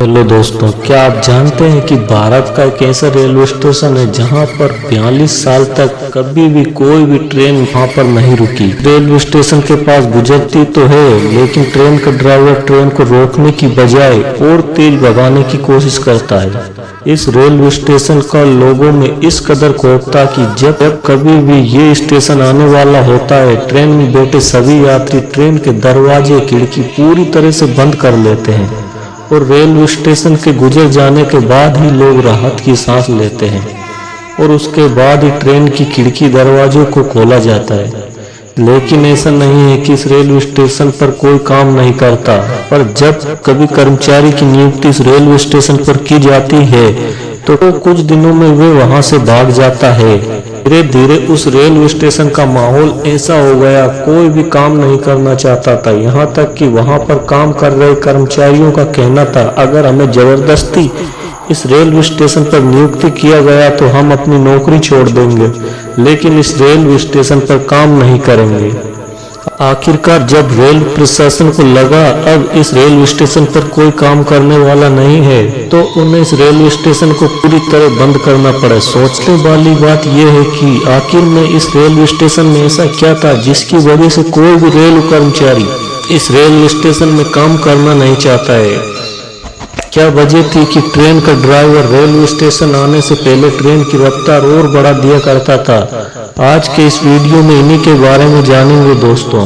Hello दोस्तों, क्या आप जानते हैं कि भारत का एक ऐसा रेलवे स्टेशन है जहां पर 42 साल तक कभी भी कोई भी ट्रेन वहां पर नहीं रुकी। रेलवे स्टेशन के पास गुजरती तो है, लेकिन ट्रेन का ड्राइवर ट्रेन को रोकने की बजाय और तेज भगाने की कोशिश करता है। इस रेलवे स्टेशन का लोगों में इस कदर खौफ कि जब कभी भी ये स्टेशन आने वाला होता है, ट्रेन में बैठे सभी यात्री ट्रेन के दरवाजे खिड़की पूरी तरह से बंद कर लेते हैं और रेलवे स्टेशन के गुजर जाने के बाद ही लोग राहत की सांस लेते हैं और उसके बाद ही ट्रेन की खिड़की दरवाजों को खोला जाता है। लेकिन ऐसा नहीं है कि इस रेलवे स्टेशन पर कोई काम नहीं करता, पर जब कभी कर्मचारी की नियुक्ति इस रेलवे स्टेशन पर की जाती है तो कुछ दिनों में वे वहां से भाग जाता है। धीरे धीरे उस रेलवे स्टेशन का माहौल ऐसा हो गया, कोई भी काम नहीं करना चाहता था। यहाँ तक कि वहां पर काम कर रहे कर्मचारियों का कहना था, अगर हमें जबरदस्ती इस रेलवे स्टेशन पर नियुक्ति किया गया तो हम अपनी नौकरी छोड़ देंगे, लेकिन इस रेलवे स्टेशन पर काम नहीं करेंगे। आखिरकार जब रेल प्रशासन को लगा अब इस रेलवे स्टेशन पर कोई काम करने वाला नहीं है, तो उन्हें इस रेलवे स्टेशन को पूरी तरह बंद करना पड़ा। सोचने वाली बात यह है कि आखिर में इस रेलवे स्टेशन में ऐसा क्या था जिसकी वजह से कोई भी रेल कर्मचारी इस रेलवे स्टेशन में काम करना नहीं चाहता है। क्या वजह थी कि ट्रेन का ड्राइवर रेलवे स्टेशन आने से पहले ट्रेन की रफ्तार और बढ़ा दिया करता था? आज के इस वीडियो में इन्हीं के बारे में जानेंगे दोस्तों।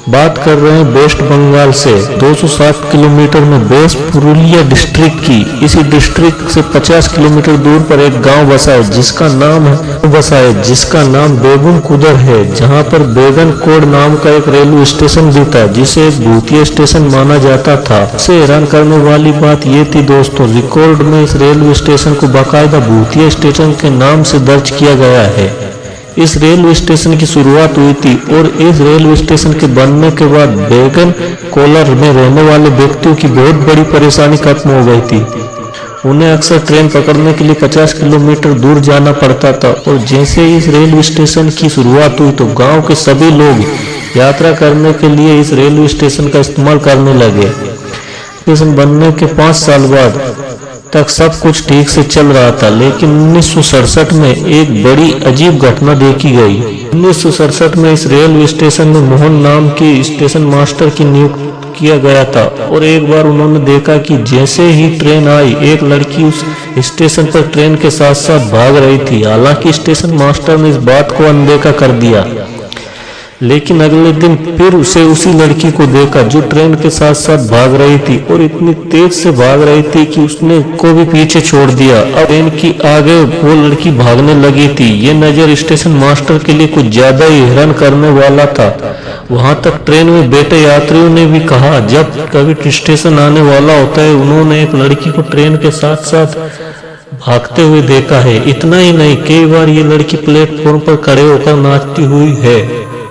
बात कर रहे हैं वेस्ट बंगाल से 260 किलोमीटर में बेस पुरुलिया डिस्ट्रिक्ट की। इसी डिस्ट्रिक्ट से 50 किलोमीटर दूर पर एक गांव बसा है जिसका नाम बेगुन कुदर है, जहां पर बेगन कोड नाम का एक रेलवे स्टेशन भी था, जिसे एक भूतिया स्टेशन माना जाता था। सबसे हैरान करने वाली बात ये थी दोस्तों, रिकॉर्ड में इस रेलवे स्टेशन को बाकायदा भूतिया स्टेशन के नाम से दर्ज किया गया है। इस रेलवे स्टेशन की शुरुआत हुई थी और इस रेलवे स्टेशन के बनने के बाद बेगन कोलर में रहने वाले व्यक्तियों की बहुत बड़ी परेशानी खत्म हो गई थी। उन्हें अक्सर ट्रेन पकड़ने के लिए 50 किलोमीटर दूर जाना पड़ता था और जैसे ही इस रेलवे स्टेशन की शुरुआत हुई तो गांव के सभी लोग यात्रा करने के लिए इस रेलवे स्टेशन का इस्तेमाल करने लगे। स्टेशन बनने के 5 साल बाद तक सब कुछ ठीक से चल रहा था, लेकिन 1967 में एक बड़ी अजीब घटना देखी गई। 1967 में इस रेलवे स्टेशन में मोहन नाम के स्टेशन मास्टर की नियुक्ति किया गया था और एक बार उन्होंने देखा कि जैसे ही ट्रेन आई एक लड़की उस स्टेशन पर ट्रेन के साथ साथ भाग रही थी। हालांकि स्टेशन मास्टर ने इस बात को अनदेखा कर दिया, लेकिन अगले दिन फिर उसे उसी लड़की को देखा जो ट्रेन के साथ साथ भाग रही थी और इतनी तेज से भाग रही थी कि उसने को भी पीछे छोड़ दिया। अब ट्रेन की आगे वो लड़की भागने लगी थी। ये नजर स्टेशन मास्टर के लिए कुछ ज्यादा ही हैरान करने वाला था। वहां तक ट्रेन में बैठे यात्रियों ने भी कहा, जब कभी स्टेशन आने वाला होता है उन्होंने एक लड़की को ट्रेन के साथ साथ भागते हुए देखा है। इतना ही नहीं, कई बार ये लड़की प्लेटफॉर्म पर खड़े होकर नाचती हुई है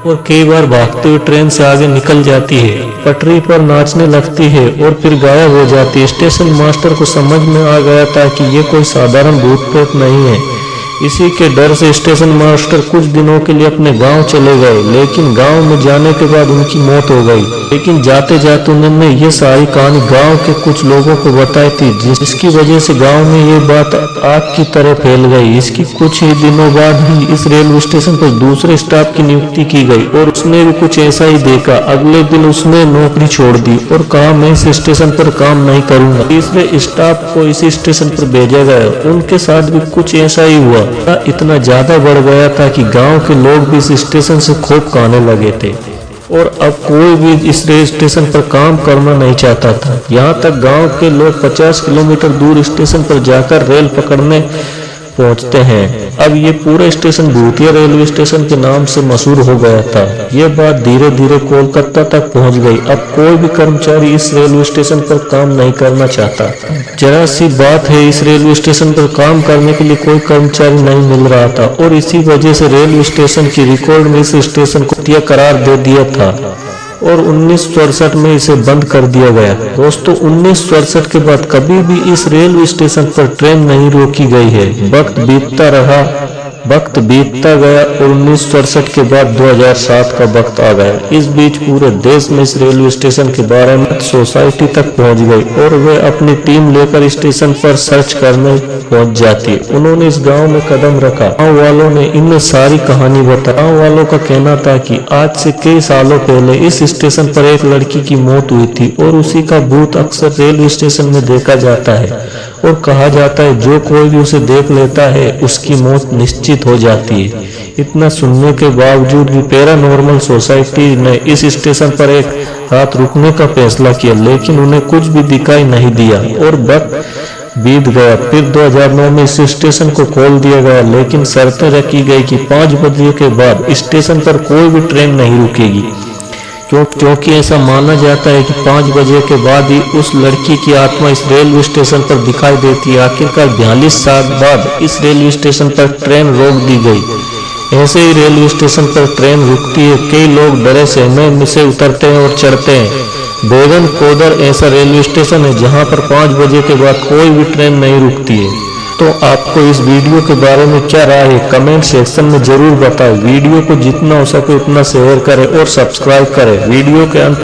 और कई बार भागते हुए ट्रेन से आगे निकल जाती है, पटरी पर नाचने लगती है और फिर गायब हो जाती है। स्टेशन मास्टर को समझ में आ गया था कि ये कोई साधारण भूत प्रेत नहीं है। इसी के डर से स्टेशन मास्टर कुछ दिनों के लिए अपने गांव चले गए, लेकिन गांव में जाने के बाद उनकी मौत हो गई। लेकिन जाते जाते उन्होंने ये सारी कहानी गांव के कुछ लोगों को बताई थी, जिसकी वजह से गांव में ये बात आग की तरह फैल गई। इसकी कुछ ही दिनों बाद ही इस रेलवे स्टेशन पर दूसरे स्टाफ की नियुक्ति की गई और उसने भी कुछ ऐसा ही देखा। अगले दिन उसने नौकरी छोड़ दी और कहा, मैं इस स्टेशन पर काम नहीं करूंगा। तीसरे स्टाफ को इसी स्टेशन पर भेजा गया, उनके साथ भी कुछ ऐसा ही हुआ। इतना ज्यादा बढ़ गया था कि गांव के लोग भी इस स्टेशन से खौफ खाने लगे थे और अब कोई भी इस स्टेशन पर काम करना नहीं चाहता था। यहाँ तक गांव के लोग 50 किलोमीटर दूर स्टेशन पर जाकर रेल पकड़ने पहुंचते हैं। अब ये पूरा स्टेशन भूतिया रेलवे स्टेशन के नाम से मशहूर हो गया था। ये बात धीरे धीरे कोलकाता तक पहुंच गई। अब कोई भी कर्मचारी इस रेलवे स्टेशन पर काम नहीं करना चाहता। जरा सी बात है, इस रेलवे स्टेशन पर काम करने के लिए कोई कर्मचारी नहीं मिल रहा था और इसी वजह से रेलवे स्टेशन की रिकॉर्ड में इस स्टेशन को भूतिया करार दे दिया था और 1967 में इसे बंद कर दिया गया। दोस्तों, 1967 के बाद कभी भी इस रेलवे स्टेशन पर ट्रेन नहीं रोकी गई है। वक्त बीतता रहा वक्त बीतता गया और 1967 के बाद 2007 का वक्त आ गया। इस बीच पूरे देश में इस रेलवे स्टेशन के बारे में सोसाइटी तक पहुंच गई और वे अपनी टीम लेकर स्टेशन पर सर्च करने पहुंच जाती। उन्होंने इस गांव में कदम रखा। गांव वालों ने इन्हें सारी कहानी बताई। गांव वालों का कहना था कि आज से कई सालों पहले इस स्टेशन पर एक लड़की की मौत हुई थी और उसी का भूत अक्सर रेलवे स्टेशन में देखा जाता है और कहा जाता है जो कोई भी उसे देख लेता है उसकी मौत निश्चित हो जाती है। इतना सुनने के बावजूद भी पैरानॉर्मल सोसाइटी ने इस स्टेशन पर एक रात रुकने का फैसला किया, लेकिन उन्हें कुछ भी दिखाई नहीं दिया और वक्त बीत गया। फिर 2009 में इस स्टेशन को खोल दिया गया, लेकिन शर्तें रखी गई कि 5 बजे के बाद स्टेशन पर कोई भी ट्रेन नहीं रुकेगी, क्योंकि ऐसा माना जाता है कि 5 बजे के बाद ही उस लड़की की आत्मा इस रेलवे स्टेशन पर दिखाई देती है। आखिरकार 42 साल बाद इस रेलवे स्टेशन पर ट्रेन रोक दी गई। ऐसे ही रेलवे स्टेशन पर ट्रेन रुकती है, कई लोग डरे सहमे से उतरते हैं और चढ़ते हैं। बेगन कोदर ऐसा रेलवे स्टेशन है जहां पर 5 बजे के बाद कोई भी ट्रेन नहीं रुकती है। तो आपको इस वीडियो के बारे में क्या राय है, कमेंट सेक्शन में जरूर बताएं। वीडियो को जितना हो सके उतना शेयर करें और सब्सक्राइब करें। वीडियो के अंत